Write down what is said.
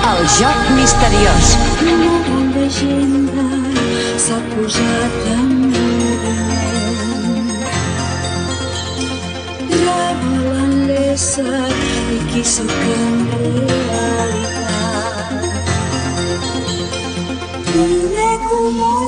El joc misteriós. Una gran llegenda s'ha posat en moviment. Revelant l'ésser i qui sóc en realitat. Viure com